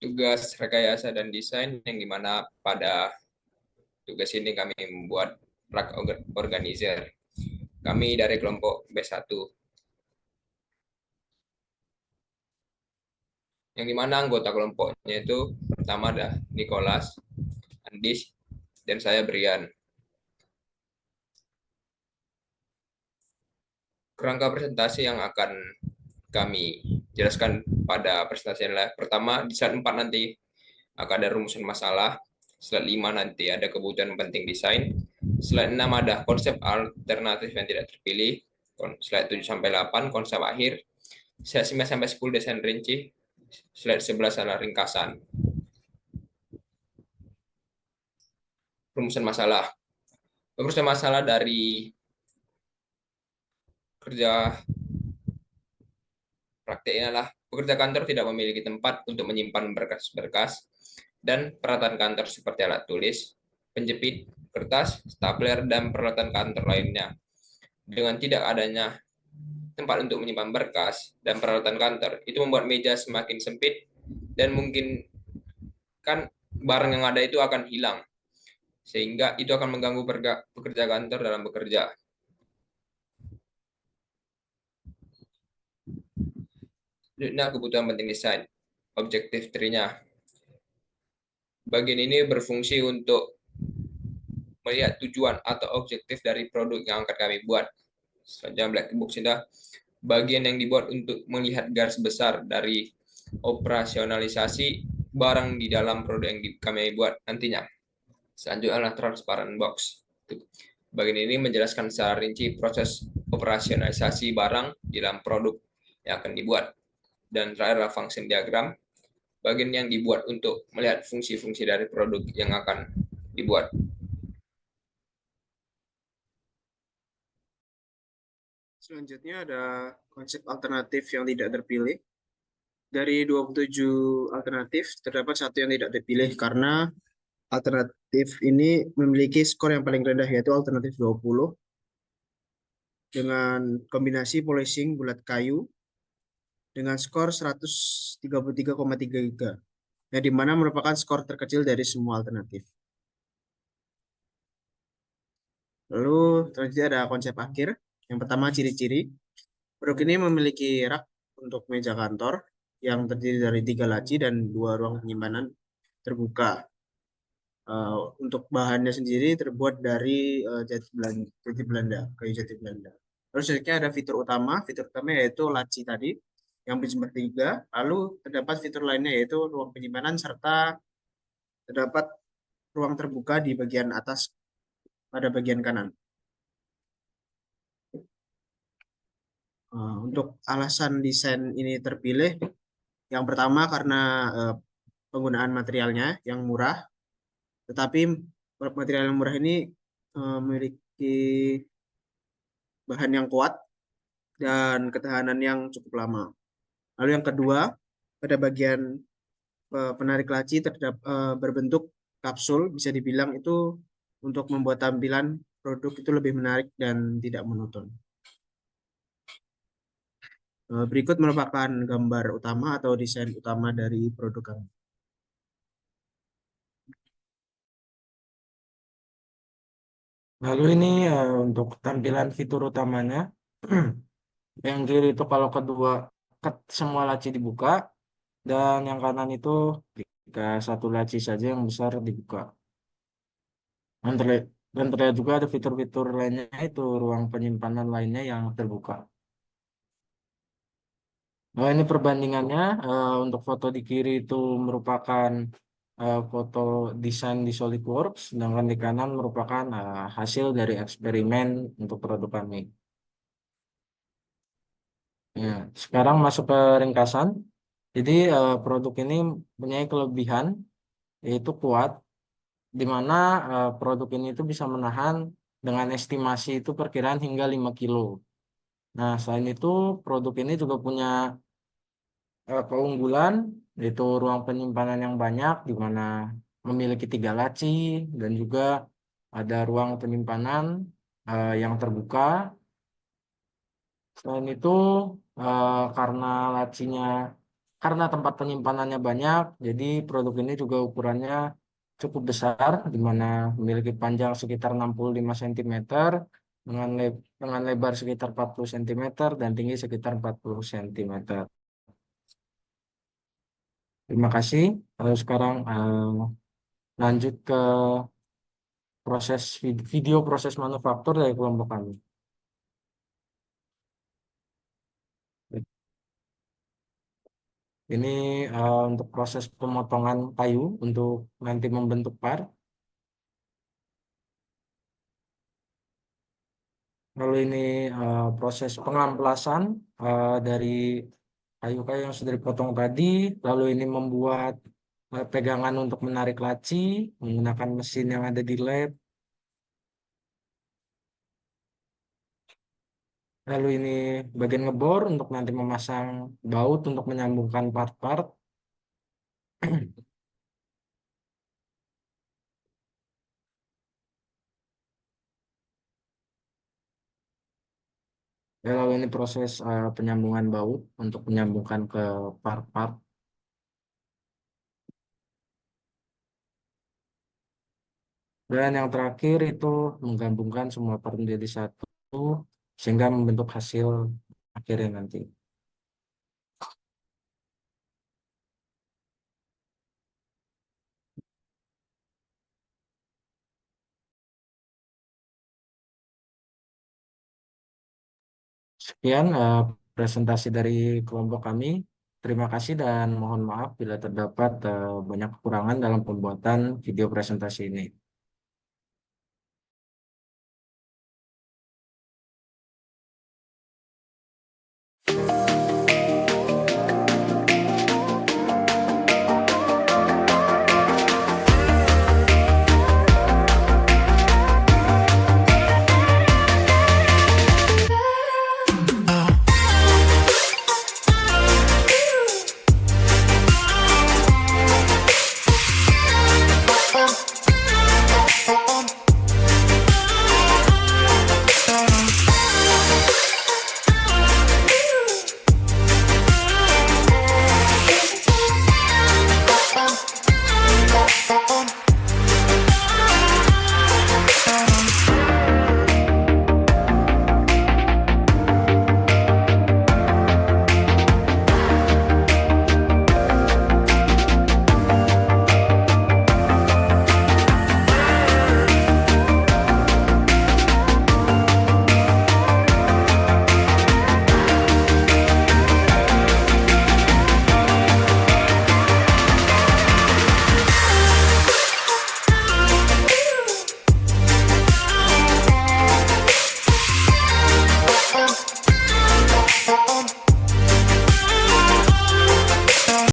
tugas rekayasa dan desain, yang dimana pada tugas ini kami membuat rak organizer. Kami dari kelompok B1, yang dimana anggota kelompoknya itu pertama ada Nicholas, Andis, dan saya Brian. Kerangka presentasi yang akan kami jelaskan pada presentasi adalah: pertama, di slide 4 nanti akan ada rumusan masalah, slide 5 nanti ada kebutuhan penting desain, slide 6 ada konsep alternatif yang tidak terpilih, slide 7 sampai 8 konsep akhir, slide 9 sampai 10 desain rinci, slide 11 adalah ringkasan. Rumusan masalah. Rumusan masalah dari kerja praktiknya adalah: pekerja kantor tidak memiliki tempat untuk menyimpan berkas-berkas dan peralatan kantor seperti alat tulis, penjepit, kertas, stapler, dan peralatan kantor lainnya. Dengan tidak adanya tempat untuk menyimpan berkas dan peralatan kantor, itu membuat meja semakin sempit dan mungkin kan barang yang ada itu akan hilang, sehingga itu akan mengganggu pekerja kantor dalam bekerja. Selanjutnya, kebutuhan penting desain. Objektif tree-nya. Bagian ini berfungsi untuk melihat tujuan atau objektif dari produk yang akan kami buat. Selanjutnya, black box itu bagian yang dibuat untuk melihat garis besar dari operasionalisasi barang di dalam produk yang kami buat nantinya. Selanjutnya adalah transparent box. Bagian ini menjelaskan secara rinci proses operasionalisasi barang di dalam produk yang akan dibuat. Dan terakhir adalah function diagram, bagian yang dibuat untuk melihat fungsi-fungsi dari produk yang akan dibuat. Selanjutnya ada konsep alternatif yang tidak terpilih. Dari 27 alternatif, terdapat satu yang tidak terpilih karena alternatif ini memiliki skor yang paling rendah, yaitu alternatif 20, dengan kombinasi polishing bulat kayu dengan skor 133,3, yang dimana merupakan skor terkecil dari semua alternatif. Lalu selanjutnya ada konsep akhir. Yang pertama, ciri-ciri. Produk ini memiliki rak untuk meja kantor yang terdiri dari 3 laci dan 2 ruang penyimpanan terbuka. Untuk bahannya sendiri terbuat dari jati Belanda, kayu jati Belanda. Terus selanjutnya ada fitur utama. Fitur utama yaitu laci tadi yang bertiga. Lalu terdapat fitur lainnya yaitu ruang penyimpanan serta terdapat ruang terbuka di bagian atas pada bagian kanan. Untuk alasan desain ini terpilih, yang pertama karena penggunaan materialnya yang murah, tetapi material yang murah ini memiliki bahan yang kuat dan ketahanan yang cukup lama. Lalu yang kedua, pada bagian penarik laci berbentuk kapsul, bisa dibilang itu untuk membuat tampilan produk itu lebih menarik dan tidak monoton. Berikut merupakan gambar utama atau desain utama dari produk kami. Lalu ini untuk tampilan fitur utamanya. Yang kiri itu kalau kedua semua laci dibuka, dan yang kanan itu jika satu laci saja yang besar dibuka. Dan terlihat juga ada fitur-fitur lainnya, itu ruang penyimpanan lainnya yang terbuka. Nah, ini perbandingannya. Untuk foto di kiri itu merupakan foto desain di SolidWorks, sedangkan di kanan merupakan hasil dari eksperimen untuk produk kami. Ya, sekarang masuk ke ringkasan. Jadi produk ini punya kelebihan, yaitu kuat, di mana produk ini itu bisa menahan dengan estimasi itu perkiraan hingga 5 kilo. Nah, selain itu produk ini juga punya keunggulan, yaitu ruang penyimpanan yang banyak, di mana memiliki 3 laci, dan juga ada ruang penyimpanan yang terbuka. Selain itu, karena lacinya karena tempat penyimpanannya banyak, jadi produk ini juga ukurannya cukup besar, di mana memiliki panjang sekitar 65 cm, dengan lebar sekitar 40 cm, dan tinggi sekitar 40 cm. Terima kasih. Lalu sekarang lanjut ke proses video proses manufaktur dari kelompok kami. Ini untuk proses pemotongan kayu untuk nanti membentuk part. Lalu ini proses pengamplasan dari kayu-kayu yang sudah dipotong tadi. Lalu ini membuat pegangan untuk menarik laci menggunakan mesin yang ada di lab. Lalu ini bagian ngebor untuk nanti memasang baut untuk menyambungkan part-part. Ya, lalu ini proses penyambungan baut untuk menyambungkan ke part-part. Dan yang terakhir itu menggabungkan semua part menjadi satu sehingga membentuk hasil akhirnya nanti. Sekian presentasi dari kelompok kami. Terima kasih dan mohon maaf bila terdapat banyak kekurangan dalam pembuatan video presentasi ini.